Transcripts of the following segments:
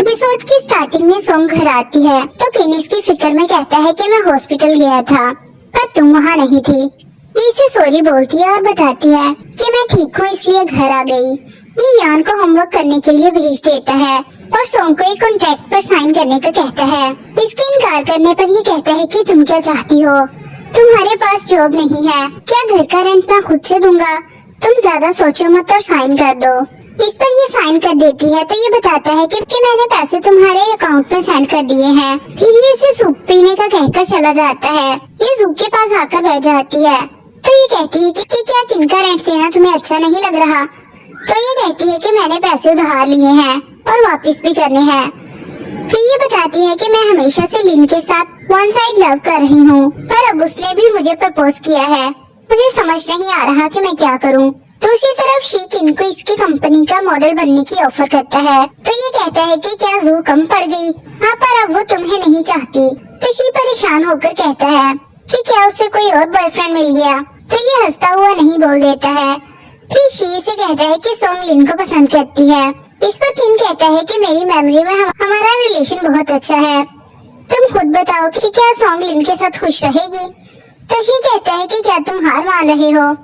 Episode की starting में song घर आती है तो किन इसकी फिक्र में कहता है कि मैं हॉस्पिटल गया था पर तुम वहाँ नहीं थी। ये इसे सॉरी बोलती है और बताती है कि मैं ठीक हूँ इसलिए घर आ गई। ये यान को होमवर्क करने के लिए भेज देता है और सॉन्ग को एक कॉन्ट्रैक्ट पर साइन करने का कहता है। इसके इनकार करने पर ये कहता है कि तुम क्या चाहती हो, तुम्हारे पास जॉब नहीं है, क्या घर का रेंट मैं खुद से दूंगा, तुम ज्यादा सोचो मत और साइन कर दो। इस पर ये साइन कर देती है तो ये बताता है कि मैंने पैसे तुम्हारे अकाउंट में सेंड कर दिए हैं। फिर ये इसे सूप पीने का कहकर चला जाता है। ये जू के पास आकर बैठ जाती है तो ये कहती है कि क्या किन का रेंट देना तुम्हें अच्छा नहीं लग रहा। तो ये कहती है कि मैंने पैसे उधार लिए हैं और वापस भी करने हैं। फिर ये बताती है कि मैं हमेशा से लिन के साथ वन साइड लव कर रही हूँ पर अब उसने भी मुझे प्रपोज किया है। मुझे समझ नहीं आ रहा कि मैं क्या करूँ। दूसरी तरफ शी किन को इसकी कंपनी का मॉडल बनने की ऑफर करता है तो ये कहता है कि क्या जू कम पड़ गई। हाँ पर अब वो तुम्हें नहीं चाहती। तो शी परेशान होकर कहता है कि क्या उसे कोई और बॉयफ्रेंड मिल गया। तो ये हंसता हुआ नहीं बोल देता है। फिर शी से कहता है कि सॉन्ग लिन को पसंद करती है। इस पर किन कहता है कि मेरी मेमोरी में हमारा रिलेशन बहुत अच्छा है, तुम खुद बताओ कि क्या सॉन्ग लिन के साथ खुश रहेगी। तो शी कहता है कि क्या तुम हार मान रहे हो।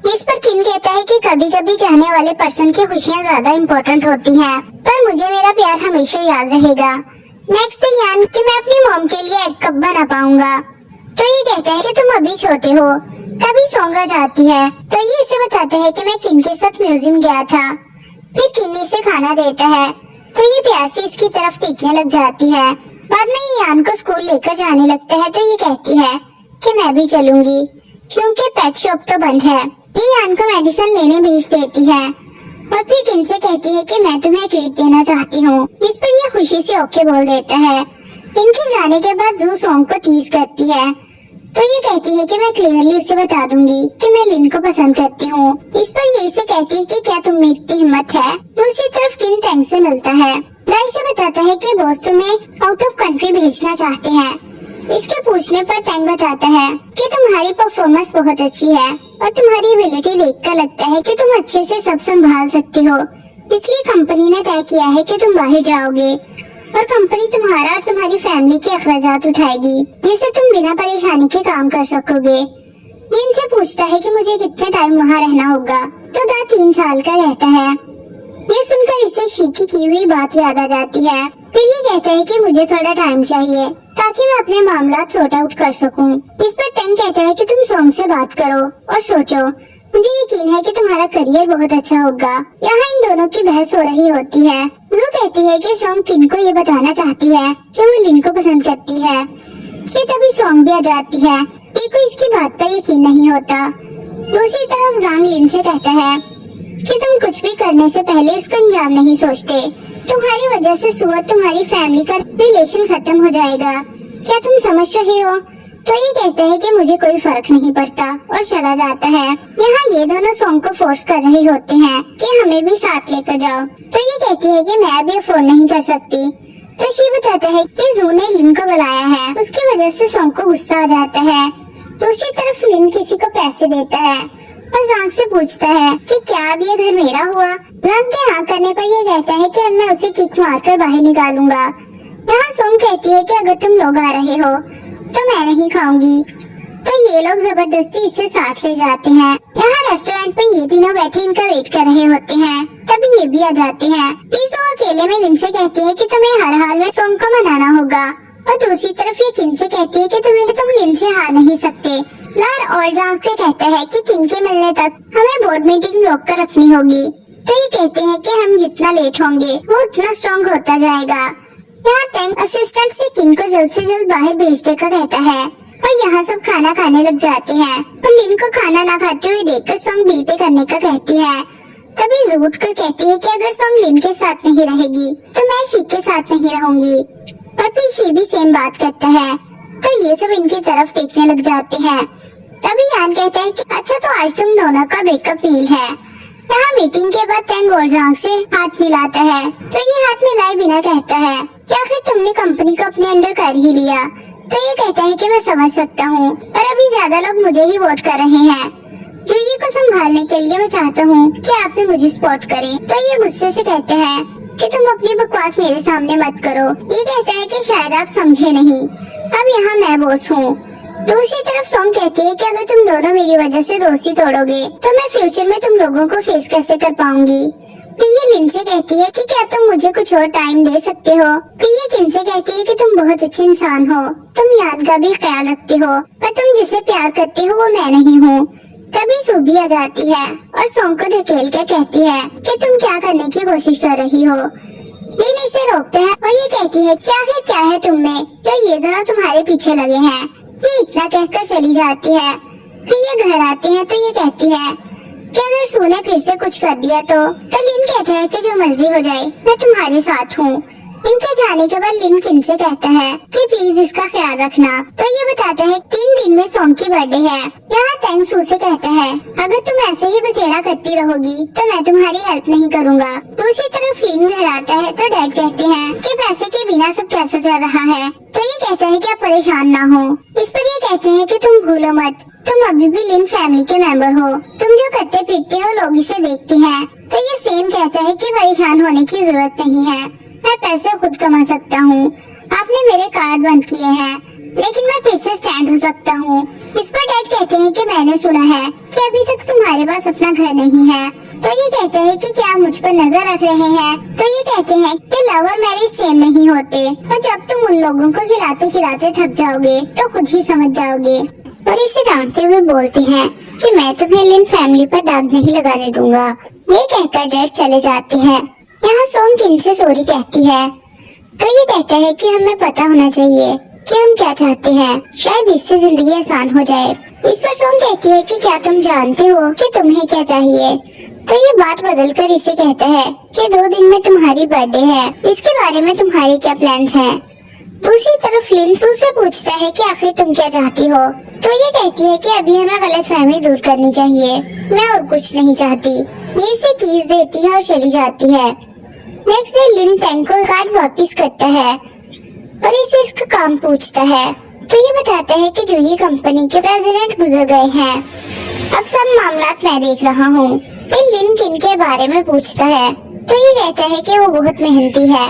इस पर किन कहता है कि कभी कभी चाहने वाले पर्सन की खुशियाँ ज्यादा इम्पोर्टेंट होती हैं, पर मुझे मेरा प्यार हमेशा याद रहेगा। नेक्स्ट यान कि मैं अपनी मॉम के लिए एक कप बना पाऊंगा। तो ये कहता है कि तुम अभी छोटे हो। तभी सॉन्ग आ जाती है तो ये इसे बताता है कि मैं किन के साथ म्यूजियम गया था। फिर किन इसे खाना देता है तो ये प्यार से इसकी तरफ देखने लग जाती है। बाद में ये यान को स्कूल लेकर जाने लगता है तो ये कहती है कि मैं भी चलूंगी क्योंकि पेट शॉप तो बंद है। ये यान को मेडिसिन लेने भेज देती है और फिर किन से कहती है कि मैं तुम्हें ट्रीट देना चाहती हूँ। इस पर ये खुशी से ओके बोल देता है। इनके जाने के बाद जू सॉन्ग को टीज करती है तो ये कहती है कि मैं क्लियरली उसे बता दूंगी कि मैं लिन को पसंद करती हूँ। इस पर ये इसे कहती है कि क्या तुम में इतनी हिम्मत है। दूसरी तरफ किन टैंक से मिलता है। गाय से बताता है कि बॉस तुम्हें आउट ऑफ कंट्री भेजना चाहते हैं। इसके पूछने पर टैंक बताता है कि तुम्हारी परफॉर्मेंस बहुत अच्छी है और तुम्हारी एबिलिटी देखकर लगता है कि तुम अच्छे से सब संभाल सकते हो, इसलिए कंपनी ने तय किया है कि तुम बाहर जाओगे और कंपनी तुम्हारा और तुम्हारी फैमिली के अखराजात उठाएगी, जिससे तुम बिना परेशानी के काम कर सकोगे। इनसे पूछता है कि मुझे कितने टाइम वहाँ रहना होगा तो दा 3 साल का रहता है। ये सुनकर इसे शी की हुई बात याद आ जाती है। फिर ये कहता है कि मुझे थोड़ा टाइम चाहिए ताकि मैं अपने मामला सॉर्ट आउट कर सकूं। इस पर टैंक कहता है कि तुम सॉन्ग से बात करो और सोचो, मुझे यकीन है कि तुम्हारा करियर बहुत अच्छा होगा। यहाँ इन दोनों की बहस हो रही होती है। वो कहती है कि सॉन्ग किन को ये बताना चाहती है कि वो लिन को पसंद करती है कि तभी सॉन्ग भी आ जाती है। ये को इसकी बात पर यकीन नहीं होता। दूसरी तरफ जांग लिन से कहता है कि तुम कुछ भी करने से पहले इसका अंजाम नहीं सोचते। तुम्हारी वजह से सुअर तुम्हारी फैमिली का रिलेशन खत्म हो जाएगा, क्या तुम समझ रहे हो। तो ये कहते हैं कि मुझे कोई फर्क नहीं पड़ता और चला जाता है। यहाँ ये दोनों सॉन्ग को फोर्स कर रहे होते हैं कि हमें भी साथ लेकर जाओ। तो ये कहती है कि मैं भी अफोर्ड नहीं कर सकती। तो शी बताता है कि जू ने लिन को बुलाया है, उसकी वजह से सॉन्ग को गुस्सा आ जाता है। दूसरी तरफ लिन किसी को पैसे देता है और जांग से पूछता है कि क्या अब ये घर मेरा हुआ। जांग के हाँ करने पर ये कहता है कि अब मैं उसे किक मारकर बाहर निकालूंगा। यहाँ सॉन्ग कहती है कि अगर तुम लोग आ रहे हो तो मैं नहीं खाऊंगी। तो ये लोग जबरदस्ती इसे साथ ले जाते हैं। यहाँ रेस्टोरेंट पे ये तीनों बैठे इनका वेट कर रहे होते हैं, तभी ये भी आ जाते हैं। पीसो अकेले में लिन से कहती है कि तुम्हें हर हाल में सॉन्ग को मनाना होगा और दूसरी तरफ ये किन से कहती है कि तुम लिन से हार नहीं सकते। लार और जांग से कहता है कि किन के मिलने तक हमें बोर्ड मीटिंग रोक कर रखनी होगी। तो ये कहते हैं कि हम जितना लेट होंगे वो उतना स्ट्रॉन्ग होता जाएगा। यहाँ टैंक असिस्टेंट से किन को जल्द से जल्द बाहर भेजने का कहता है और यहाँ सब खाना खाने लग जाते हैं। और लिन को खाना ना खाते हुए देखकर सॉन्ग बिल पे करने का कहती है। तभी जूट को कहती है कि अगर सॉन्ग लिन के साथ नहीं रहेगी तो मैं शी के साथ नहीं रहूंगी। और फिर शी भी सेम बात करता है तो ये सब इनकी तरफ देखने लग जाते हैं। तभी यान कहता है कि अच्छा तो आज तुम दोनों का ब्रेकअप मील है। यहाँ मीटिंग के बाद टैंग और जांग से हाथ मिलाता है तो ये हाथ मिलाए बिना कहता है कि आखिर तुमने कंपनी को अपने अंडर कर ही लिया। तो ये कहता है कि मैं समझ सकता हूँ पर अभी ज्यादा लोग मुझे ही वोट कर रहे हैं। जूही को संभालने के लिए मैं चाहता हूँ कि आप भी मुझे सपोर्ट करें। तो ये गुस्से से कहते हैं कि तुम अपनी बकवास मेरे सामने मत करो। ये कहता है कि शायद आप समझे नहीं, अब यहाँ मैं बॉस हूँ। दूसरी तरफ सॉन्ग कहती है कि अगर तुम दोनों मेरी वजह से दोस्ती तोड़ोगे तो मैं फ्यूचर में तुम लोगों को फेस कैसे कर पाऊंगी। फिर ये लिन से कहती है कि क्या तुम मुझे कुछ और टाइम दे सकते हो। फिर ये किन से कहती है कि तुम बहुत अच्छे इंसान हो, तुम यान का भी ख्याल रखते हो, पर तुम जिसे प्यार करते हो वो मैं नहीं हूँ। तभी सूबी आ जाती है और सॉन्ग को धकेल कर कहती है कि तुम क्या करने की कोशिश कर रही हो। लिन इसे रोकता है और ये कहती है क्या है तुम में जो ये दोनों तुम्हारे पीछे लगे हैं। ये इतना कहकर चली जाती है। फिर ये घर आते हैं तो ये कहती है कि अगर सू ने फिर से कुछ कर दिया तो लिन कहता है कि जो मर्जी हो जाए मैं तुम्हारे साथ हूँ। इनके जाने के बाद लिन किन से कहता है कि प्लीज इसका ख्याल रखना। तो ये बताता है 3 दिन में सॉन्ग की बर्थडे है। यहाँ तेंग सू से कहता है अगर तुम ऐसे ही बखेड़ा करती रहोगी तो मैं तुम्हारी हेल्प नहीं करूँगा। दूसरी तरफ लिन घर आता है तो डैड कहते हैं कि पैसे के बिना सब कैसे चल रहा है। तो ये कहता है कि आप परेशान ना हो। इस पर ये कहते हैं कि तुम भूलो मत, तुम अभी भी लिन फैमिली के मेंबर हो, तुम जो करते पीटते हो लोग इसे देखते हैं। तो ये सेम कहता है कि परेशान होने की जरूरत नहीं है, मैं पैसे खुद कमा सकता हूँ। आपने मेरे कार्ड बंद किए हैं लेकिन मैं फिर से स्टैंड हो सकता हूँ। इस पर डैड कहते हैं कि मैंने सुना है कि अभी तक तुम्हारे पास अपना घर नहीं है। तो ये कहते हैं कि क्या मुझ पर नजर रख रहे हैं। तो ये कहते हैं कि लव और मैरिज सेम नहीं होते और जब तुम उन लोगों को खिलाते खिलाते थक जाओगे तो खुद ही समझ जाओगे। और इसे डांटते हुए बोलते हैं कि मैं तुम्हें लिन फैमिली पर दाग नहीं लगाने दूंगा। ये कहकर डैड चले जाते हैं। यहाँ सॉन्ग किन से सॉरी कहती है तो ये कहता है कि हमें पता होना चाहिए कि हम क्या चाहते हैं, शायद इससे जिंदगी आसान हो जाए। इस पर सॉन्ग कहती है कि क्या तुम जानते हो कि तुम्हें क्या चाहिए। तो ये बात बदलकर इसे कहता है कि 2 दिन में तुम्हारी बर्थडे है, इसके बारे में तुम्हारे क्या प्लान्स हैं। दूसरी तरफ लिन सू से पूछता है कि आखिर तुम क्या चाहती हो। तो ये कहती है कि अभी हमें गलतफहमी दूर करनी चाहिए, मैं और कुछ नहीं चाहती। ये इसे कीज देती है और चली जाती है। नेक्स्ट डे लिन तेंग को कार्ड वापस करता है और इसे इसका काम पूछता है। तो ये बताता है कि जो ये कंपनी के प्रेसिडेंट गुजर गए हैं, अब सब मामलात मैं देख रहा हूँ। फिर लिन किन के बारे में पूछता है तो ये कहता है कि वो बहुत मेहनती है,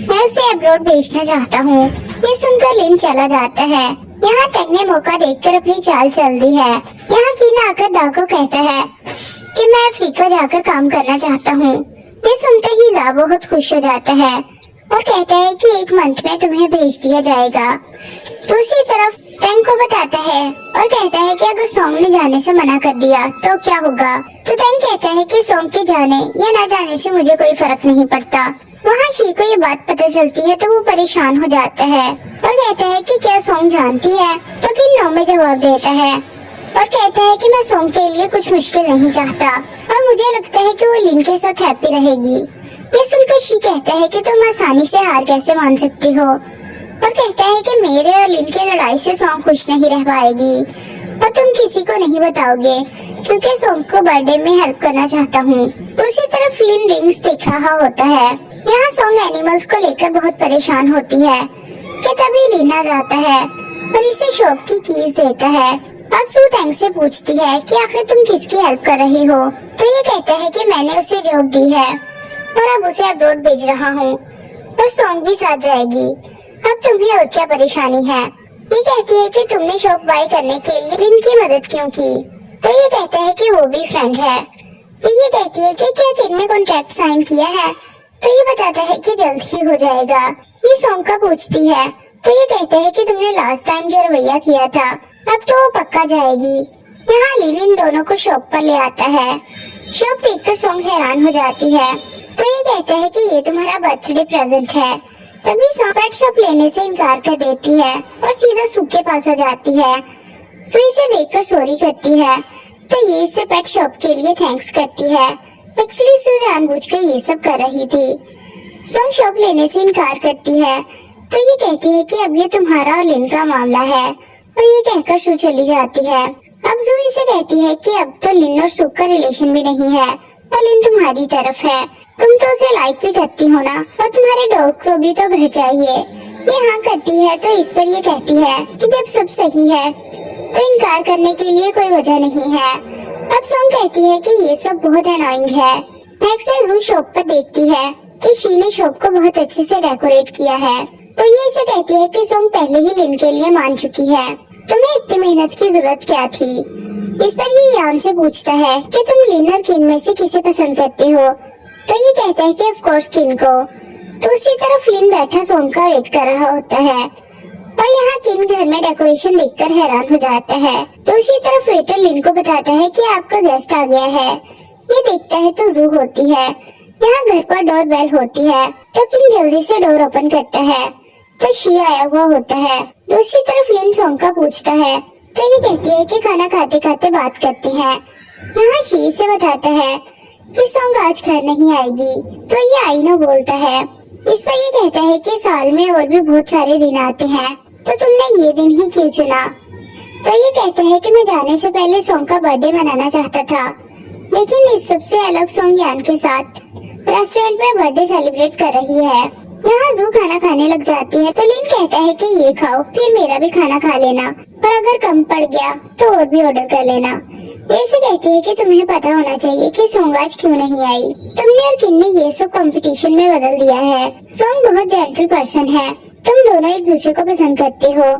मैं उसे अब्रॉड भेजना चाहता हूँ। ये सुनकर लिन चला जाता है। यहाँ तेंग ने मौका देखकर अपनी चाल चल दी है। यहाँ किन आकर दा को कहता है कि मैं अफ्रीका जाकर काम करना चाहता हूँ। ये सुनते ही दा बहुत खुश हो जाता है और कहता है कि 1 मंथ में तुम्हें भेज दिया जाएगा। दूसरी तरफ तेंग को बताता है और कहता है कि अगर सॉन्ग ने जाने से मना कर दिया तो क्या होगा। तो तेंग कहता है कि सॉन्ग के जाने या ना जाने से मुझे कोई फर्क नहीं पड़ता। वहाँ शी को ये बात पता चलती है तो वो परेशान हो जाता है और कहता है कि क्या सॉन्ग जानती है। तो किन नो में जवाब देता है और कहता है कि मैं सॉन्ग के लिए कुछ मुश्किल नहीं चाहता और मुझे लगता है कि वो लिन के साथ हैप्पी रहेगी। ये सुनकर शी कहता है कि तुम आसानी से हार कैसे मान सकती हो और कहता है कि मेरे और लिन की लड़ाई से सॉन्ग खुश नहीं रह पाएगी और तुम किसी को नहीं बताओगे क्योंकि सॉन्ग को बर्थडे में हेल्प करना चाहता हूँ। दूसरी तरफ लिन रिंग्स देख रहा होता है। यहाँ सॉन्ग एनिमल्स को लेकर बहुत परेशान होती है कि तभी लिन आ जाता है और इसे शॉप की कीज देता है। अब सू तेंग से पूछती है कि आखिर तुम किसकी हेल्प कर रही हो। तो ये कहता है कि मैंने उसे जॉब दी है और अब उसे अब्रॉड भेज रहा हूँ और सॉन्ग भी साथ जाएगी। अब तुम्हें और क्या परेशानी है। ये कहती है कि तुमने शॉप बाय करने के लिए लिन की मदद क्यों की। तो ये कहता है कि वो भी फ्रेंड है। फिर ये कहती है कि क्या किन ने कॉन्ट्रैक्ट साइन किया है। तो ये बताता है कि जल्द ही हो जाएगा। ये सॉन्ग का पूछती है तो ये कहता है कि तुमने लास्ट टाइम जो रवैया किया था अब तो वो पक्का जाएगी। यहाँ लिन इन दोनों को शॉप पर ले आता है। शॉप देखकर सॉन्ग हैरान हो जाती है। तो ये कहता है कि ये तुम्हारा बर्थडे प्रेजेंट है। तभी सॉन्ग पेट शॉप लेने से इनकार कर देती है और सीधा सू के पास आ जाती है। सू इसे देखकर सॉरी करती है तो ये इसे पेट शॉप के लिए थैंक्स करती है। एक्चुअली सू जानबूझकर ये सब कर रही थी। सॉन्ग शॉप लेने से इनकार करती है तो ये कहती है कि अब ये तुम्हारा और लिन का मामला है और ये कहकर सू चली जाती है। अब जू इसे कहती है कि अब तो लिन और सू का रिलेशन भी नहीं है और लिन तुम्हारी तरफ है, तुम तो उसे लाइक भी करती हो ना और तुम्हारे डॉग को भी तो घर चाहिए। ये हाँ करती है तो इस पर ये कहती है कि जब सब सही है तो इनकार करने के लिए कोई वजह नहीं है। अब सॉन्ग कहती है कि ये सब बहुत अनोइंग है। नेक्स्ट जू शॉप पर देखती है कि शी ने शॉप को बहुत अच्छे से डेकोरेट किया है। तो ये इसे कहती है कि सोंग पहले ही लिन के लिए मान चुकी है, तुम्हें इतनी मेहनत की जरूरत क्या थी। इस पर ये यान से पूछता है कि तुम लिन और किन में से किसे पसंद करते हो। तो ये कहता है कि ऑफ कोर्स किन को। दूसरी तरफ लिन बैठा सोंग का वेट कर रहा होता है और यहाँ किन घर में डेकोरेशन देखकर हैरान हो जाता है। दूसरी तरफ वेटर लिन को बताता है कि आपका गेस्ट आ गया है। ये देखता है तो जू होती है। यहाँ घर पर डोर बेल होती है तो किन जल्दी से डोर ओपन करता है तो शी आया हुआ होता है। दूसरी तरफ लिन सोंग का पूछता है तो ये कहती है कि खाना खाते खाते बात करते हैं। यहाँ शी से बताता है कि सोंग आज घर नहीं आएगी तो ये आईनो बोलता है। इस पर ये कहता है कि साल में और भी बहुत सारे दिन आते हैं तो तुमने ये दिन ही क्यों चुना। तो ये कहता है कि मैं जाने से पहले सोंग का बर्थडे मनाना चाहता था, लेकिन इस सबसे अलग सोंग यान के साथ रेस्टोरेंट में बर्थडे सेलिब्रेट कर रही है। यहाँ जू खाना खाने लग जाती है तो लिन कहता है कि ये खाओ फिर मेरा भी खाना खा लेना, पर अगर कम पड़ गया तो और भी ऑर्डर कर लेना। ऐसे कहती है कि तुम्हें पता होना चाहिए कि सोंग आज क्यों नहीं आई। तुमने और किन ने ये सब कंपटीशन में बदल दिया है। सोंग बहुत जेंटल पर्सन है, तुम दोनों एक दूसरे को पसंद करते हो।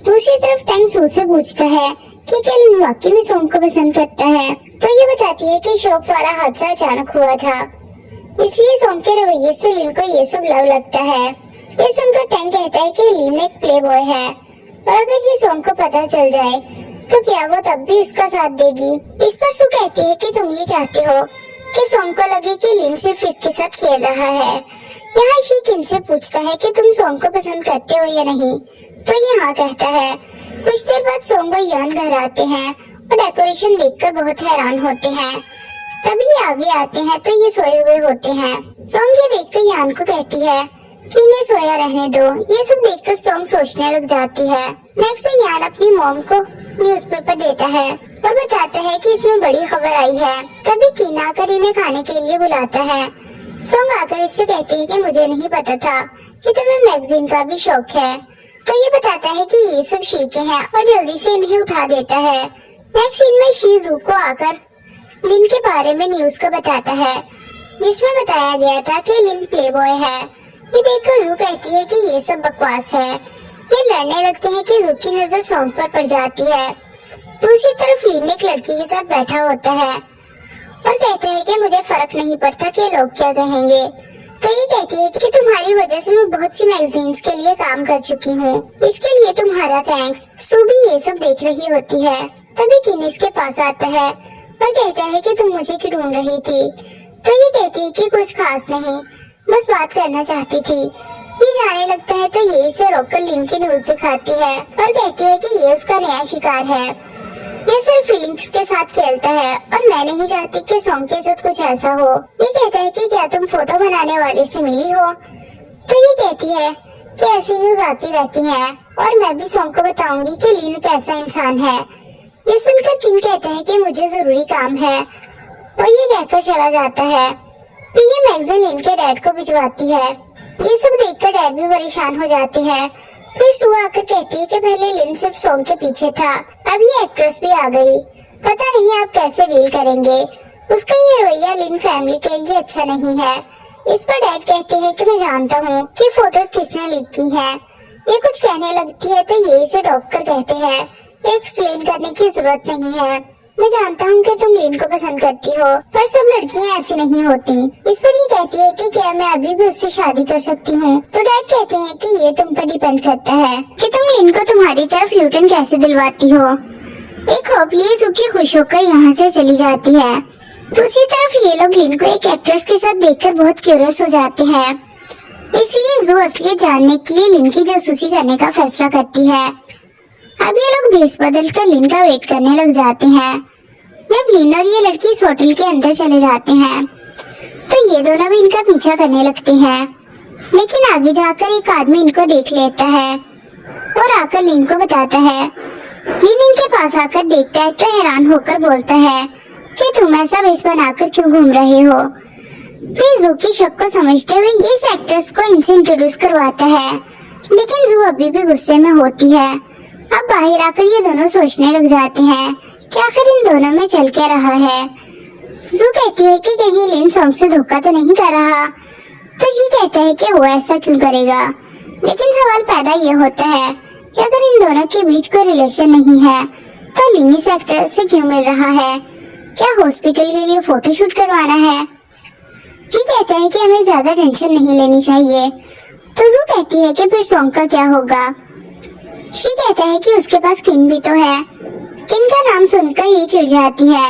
दूसरी तरफ टैंग सू से पूछता है कि क्या लिन वाकई में सोंग को पसंद करता है। तो ये बताती है कि शॉप वाला हादसा अचानक हुआ था, इसलिए सोंग के रवैये से लिन को ये सब लव लगता है। ये सुनकर टैंग कहता है कि लिन एक प्ले बॉय है और अगर ये सोंग को पता चल जाए तो क्या वो तब भी इसका साथ देगी। इस पर सू कहती है कि तुम ये चाहते हो कि सोंग को लगे कि लिन सिर्फ इसके साथ खेल रहा है। यहाँ शी किन से पूछता है कि तुम सोंग को पसंद करते हो या नहीं, तो ये हाँ कहता है। कुछ देर बाद सोंग और यान घर आते हैं और डेकोरेशन देखकर बहुत हैरान होते हैं। तभी आगे आते हैं तो ये सोए हुए होते हैं। सोंग ये देखकर यान को कहती है कि इन्हें सोया रहने दो। ये सब देखकर सोंग सोचने लग जाती है। नेक्स्ट यान अपनी मॉम को न्यूज़पेपर देता है और बताता है कि इसमें बड़ी खबर आई है। तभी किन आकर इन्हें खाने के लिए बुलाता है। सोंग आकर इससे कहती है कि मुझे नहीं पता था कि तुम्हें मैगजीन का भी शौक है। तो ये बताता है कि ये सब शी के हैं और जल्दी से इन्हें उठा देता है। नेक्स्ट सीन में शी जू को आकर लिन के बारे में न्यूज को बताता है, जिसमें बताया गया था कि लिन प्लेबॉय है। ये देखकर जू कहती है कि ये सब बकवास है। ये लड़ने लगते हैं कि जू की नजर सोंग पर पड़ जाती है। दूसरी तरफ लिन एक लड़की के साथ बैठा होता है और कहते हैं कि मुझे फर्क नहीं पड़ता कि लोग क्या कहेंगे। तो ये कहती है कि तुम्हारी वजह से मैं बहुत सी मैगजीन्स के लिए काम कर चुकी हूँ, इसके लिए तुम्हारा थैंक्स। सू भी ये सब देख रही होती है। तभी किन इसके पास आता है और कहता है कि तुम मुझे क्यों ढूंढ रही थी। तो ये कहती है कि कुछ खास नहीं, बस बात करना चाहती थी। ये जाने लगता है तो ये इसे रोककर लिन की न्यूज दिखाती है और कहती है कि ये उसका नया शिकार है। ये सिर्फ फीलिंग्स के साथ खेलता है और मैं नहीं चाहती कि सोंग के साथ कुछ ऐसा हो। ये कहता है कि क्या तुम फोटो बनाने वाले से मिली हो। तो ये कहती है कि ऐसी न्यूज आती रहती हैं और मैं भी सोंग को बताऊंगी कि लिन कैसा इंसान है। ये सुनकर किन कहता है कि मुझे जरूरी काम है और ये कहकर चला जाता है। फिर ये मैगजीन लिन के डैड को भिजवाती है। ये सब देखकर डैड भी परेशान हो जाते हैं। फिर सू आकर कहती है कि पहले लिन सिर्फ सोंग के पीछे था, अब ये एक्ट्रेस भी आ गई, पता नहीं आप कैसे डील करेंगे। उसका ये रवैया लिन फैमिली के लिए अच्छा नहीं है। इस पर डैड कहते हैं कि मैं जानता हूँ कि फोटोज किसने लीक की है। ये कुछ कहने लगती है तो ये इसे रोककर कहते हैं एक्सप्लेन करने की जरूरत नहीं है। मैं जानता हूँ कि तुम लिन को पसंद करती हो, पर सब लड़कियाँ ऐसी नहीं होती। इस पर ये कहती है कि क्या मैं अभी भी उससे शादी कर सकती हूँ। तो डैड कहते हैं कि ये तुम पर डिपेंड करता है कि तुम लिन को तुम्हारी तरफ यूटर्न कैसे दिलवाती हो। एक होपली सुखी खुश होकर यहाँ से चली जाती है। दूसरी तरफ ये लोग लिन को एक एक्ट्रेस के साथ देखकर बहुत क्यूरियस हो जाते हैं, इसलिए जू असलियत जानने के लिए लिन की जासूसी करने का फैसला करती है। अब ये लोग भेस बदल कर लिन का वेट करने लग जाते हैं। जब लिन और ये लड़की इस होटल के अंदर चले जाते हैं तो ये दोनों भी इनका पीछा करने लगते हैं, लेकिन आगे जाकर एक आदमी इनको देख लेता है और आकर लिन को बताता है। लिन इनके पास आकर देखता है तो हैरान होकर बोलता है कि तुम ऐसा भेस बनाकर क्यों घूम रहे हो। फिर जू की शक को समझते हुए इस एक्ट्रेस को इनसे इंट्रोड्यूस करवाता है, लेकिन जू अभी भी गुस्से में होती है। अब बाहर आकर ये दोनों सोचने लग जाते हैं कि आखिर इन दोनों में चल क्या रहा है। जू कहती है कि कहीं लिन सोंग से धोखा तो नहीं कर रहा। तो जी कहता है कि वो ऐसा क्यों करेगा। लेकिन सवाल पैदा ये होता है कि अगर इन दोनों के बीच कोई रिलेशन नहीं है तो लिन इस एक्टर से क्यों मिल रहा है? क्या हॉस्पिटल के लिए फोटोशूट करवाना है? जी कहता है कि हमें ज्यादा टेंशन नहीं लेनी चाहिए। तो जू कहती है कि फिर सॉन्ग का क्या होगा? शी कहता है कि उसके पास किन भी तो है। किन का नाम सुनकर ये चिढ़ जाती है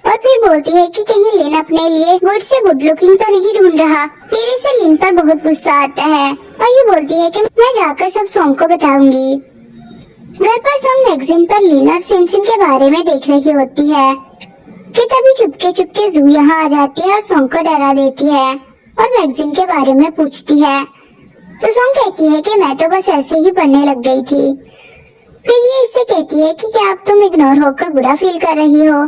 और फिर बोलती है कि कहीं लिन अपने लिए गुड से गुड लुकिंग तो नहीं ढूंढ रहा। फिर इसे लिन पर बहुत गुस्सा आता है और ये बोलती है कि मैं जाकर सब सॉन्ग को बताऊंगी। घर पर सॉन्ग मैगजीन पर लिन और सिनसिन के बारे में देख रही होती है कि तभी चुपके जू यहाँ आ जाती है और सॉन्ग को डरा देती है और मैगजीन के बारे में पूछती है। तो सॉन्ग कहती है कि मैं तो बस ऐसे ही पढ़ने लग गई थी। फिर ये इससे कहती है कि क्या अब तुम इग्नोर होकर बुरा फील कर रही हो?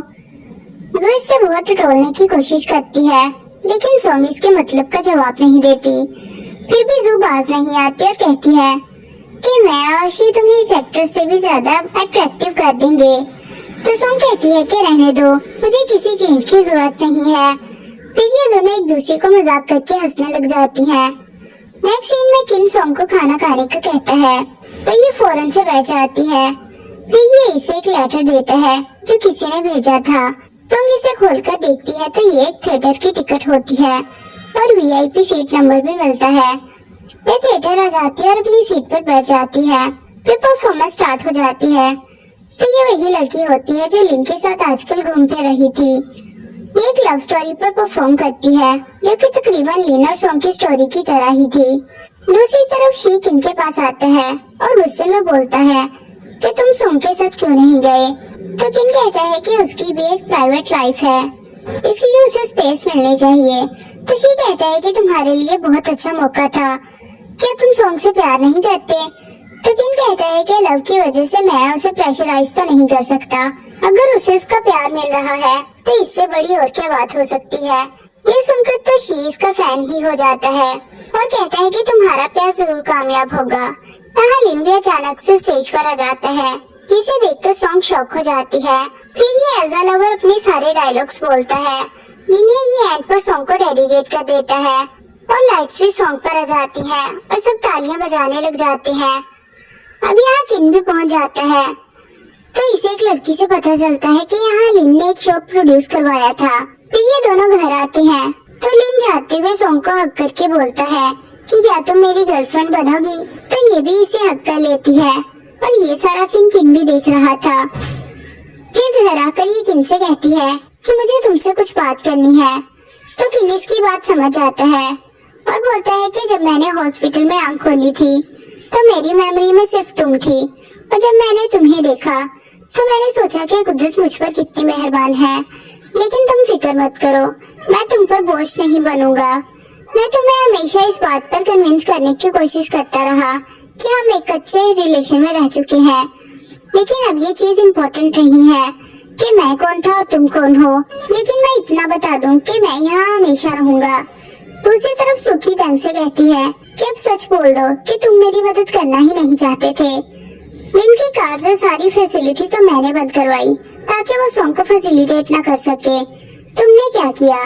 जू इससे बहुत टटोलने की कोशिश करती है लेकिन सॉन्ग इसके मतलब का जवाब नहीं देती। फिर भी जू बाज नहीं आती और कहती है कि मैं और शी तुम्हें इस एक्ट्रेस से भी ज्यादा अट्रैक्टिव कर देंगे। तो सॉन्ग कहती है कि रहने दो, मुझे किसी चेंज की जरूरत नहीं है। फिर ये दोनों एक दूसरे को मजाक करके हंसने लग जाती हैं। नेक्स्ट सीन में किन सॉन्ग को खाना खाने का कहता है तो ये फौरन से बैठ जाती है। फिर ये इसे एक लेटर देता है जो किसी ने भेजा था। सॉन्ग इसे खोलकर देखती है तो ये एक थिएटर की टिकट होती है और वीआईपी सीट नंबर भी मिलता है। ये थिएटर आ जाती है और अपनी सीट पर बैठ जाती है। फिर परफॉर्मेंस स्टार्ट हो जाती है तो ये वही लड़की होती है जो लिन के साथ आजकल घूम फिर रही थी। ये एक लव स्टोरी पर परफॉर्म करती है जो कि तकरीबन लिन और सॉन्ग की स्टोरी की तरह ही थी। दूसरी तरफ शी किन के पास आता है और गुस्से में बोलता है कि तुम सॉन्ग के साथ क्यों नहीं गए? तो किन कहता है कि उसकी भी एक प्राइवेट लाइफ है इसलिए उसे स्पेस मिलनी चाहिए। तो शी कहता है कि तुम्हारे लिए बहुत अच्छा मौका था, क्या तुम सॉन्ग से प्यार नहीं करते? तो किन कहता है कि लव की वजह से मैं उसे प्रेशराइज तो नहीं कर सकता। अगर उसे उसका प्यार मिल रहा है तो इससे बड़ी और क्या बात हो सकती है। ये सुनकर तो शी इसका फैन ही हो जाता है और कहता है कि तुम्हारा प्यार जरूर कामयाब होगा। यहाँ लिन भी अचानक से स्टेज पर आ जाता है जिसे देखकर सॉन्ग शॉक हो जाती है। फिर ये एज अ लवर अपने सारे डायलॉग्स बोलता है जिन्हें ये एंड पर सॉन्ग को डेडिकेट कर देता है और लाइट्स भी सॉन्ग पर आ जाती हैं और सब तालियां बजाने लग जाते हैं। अब यहाँ किन भी पहुँच जाता है तो इसे एक लड़की से पता चलता है कि यहाँ लिन ने एक शो प्रोड्यूस करवाया था। फिर ये दोनों घर आते हैं तो लिन जाते हुए सॉन्ग को हक करके बोलता है कि क्या तुम मेरी गर्लफ्रेंड बनोगी? तो ये भी इसे हक कर लेती है और ये सारा सीन किन भी देख रहा था। फिर घर आकर ये किन से कहती है कि मुझे तुमसे कुछ बात करनी है। तो किन इसकी बात समझ जाता है और बोलता है कि जब मैंने हॉस्पिटल में आंख खोली थी तो मेरी मेमोरी में सिर्फ तुम थी और जब मैंने तुम्हें देखा तो मैंने सोचा कि कुदरत मुझ पर कितनी मेहरबान है। लेकिन तुम फिक्र मत करो, मैं तुम पर बोझ नहीं बनूंगा। मैं तुम्हें हमेशा इस बात पर कन्विंस करने की कोशिश करता रहा कि हम एक अच्छे रिलेशन में रह चुके हैं, लेकिन अब ये चीज इम्पोर्टेंट नहीं है कि मैं कौन था और तुम कौन हो। लेकिन मैं इतना बता दूं कि मैं यहाँ हमेशा रहूंगा। दूसरी तरफ सुखी ढंग से कहती है कि अब सच बोल दो कि तुम मेरी मदद करना ही नहीं चाहते थे। इनकी कार और सारी फैसिलिटी तो मैंने बंद करवाई ताकि वो सॉन्ग को फैसिलिटेट ना कर सके। तुमने क्या किया?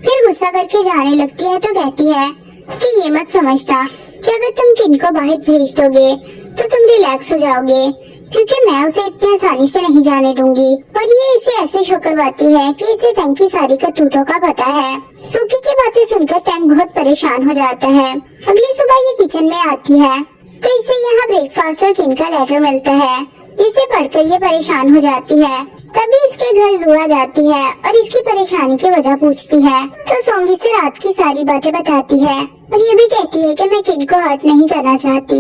फिर गुस्सा करके जाने लगती है तो कहती है कि ये मत समझना कि अगर तुम किन को बाहर भेज दोगे तो तुम रिलैक्स हो जाओगे, क्योंकि मैं उसे इतनी आसानी से नहीं जाने दूंगी। और ये इसे ऐसे शो करवाती है कि इसे टैंक की सारी करतूतों का पता है। सुखी की बातें सुनकर टैंक बहुत परेशान हो जाता है। अगली सुबह ये किचन में आती है तो इसे यहाँ ब्रेकफास्ट और किन का लेटर मिलता है जिसे पढ़कर ये परेशान हो जाती है। तभी इसके घर जू आ जाती है और इसकी परेशानी की वजह पूछती है तो सोंगी से रात की सारी बातें बताती है और ये भी कहती है कि मैं किन को हर्ट नहीं करना चाहती।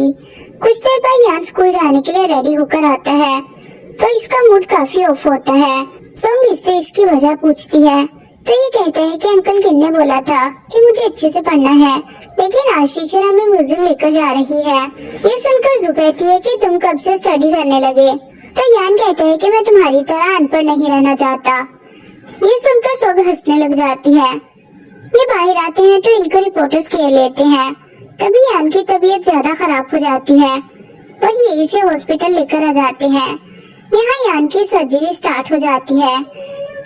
कुछ देर बाद यान स्कूल जाने के लिए रेडी होकर आता है तो इसका मूड काफी ऑफ होता है। सोंग इससे इसकी वजह पूछती है तो ये कहता है कि अंकल किन ने बोला था कि मुझे अच्छे से पढ़ना है, लेकिन आज टीचर हमें म्यूजियम लेकर जा रही है। ये सुनकर जू कहती है कि तुम कब से स्टडी करने लगे? तो यान कहता है कि मैं तुम्हारी तरह अनपढ़ नहीं रहना चाहता। ये सुनकर सोग हंसने लग जाती है। ये बाहर आते हैं तो इनको रिपोर्टर्स घेर लेते हैं। तभी यान की तबीयत ज्यादा खराब हो जाती है और ये इसे हॉस्पिटल लेकर आ जाते हैं। यहाँ यान की सर्जरी स्टार्ट हो जाती है।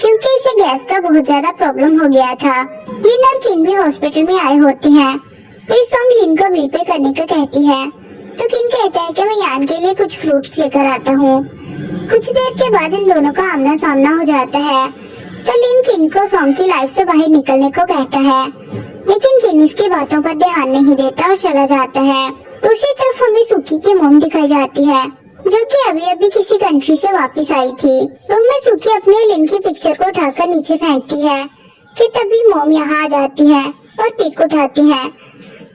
क्योंकि इसे गैस का बहुत ज्यादा प्रॉब्लम हो गया था। लिन और किन भी हॉस्पिटल में आए होते हैं। फिर सोंग लिन को बिल पे करने का कहती है, तो किन कहता है कि मैं यान के लिए कुछ फ्रूट्स लेकर आता हूँ। कुछ देर के बाद इन दोनों का आमना सामना हो जाता है, तो लिन किन को सोंग की लाइफ से बाहर निकलने को कहता है, लेकिन किन इसकी बातों पर ध्यान नहीं देता और चला जाता है। दूसरी तरफ हमें सुकी की मोम दिखाई जाती है, जो कि अभी अभी किसी कंट्री से वापस आई थी। रूम में सुकी अपने लिन की पिक्चर को उठाकर नीचे फेंकती है कि तभी मोम यहाँ आ जाती है और पिक उठाती है।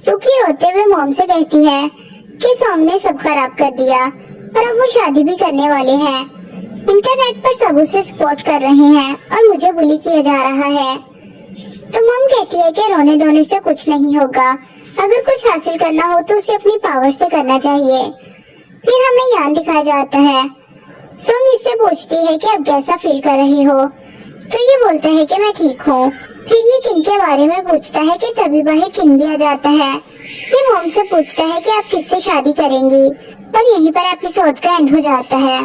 सुकी रोते हुए मोम से कहती है कि सोंग ने सब खराब कर दिया और अब वो शादी भी करने वाले हैं। इंटरनेट पर सब उसे सपोर्ट कर रहे हैं और मुझे बुली किया जा रहा है। तो मोम कहती है कि रोने धोने से कुछ नहीं होगा, अगर कुछ हासिल करना हो तो उसे अपनी पावर से करना चाहिए। फिर हमें यान दिखाया जाता है। सोंग इससे पूछती है कि अब कैसा फील कर रही हो, तो ये बोलता है कि मैं ठीक हूँ। फिर ये किन के बारे में पूछता है कि तभी बाहर किन भी आ जाता है। ये मोम से पूछता है कि आप किससे शादी करेंगी, और यहीं पर एपिसोड का एंड हो जाता है।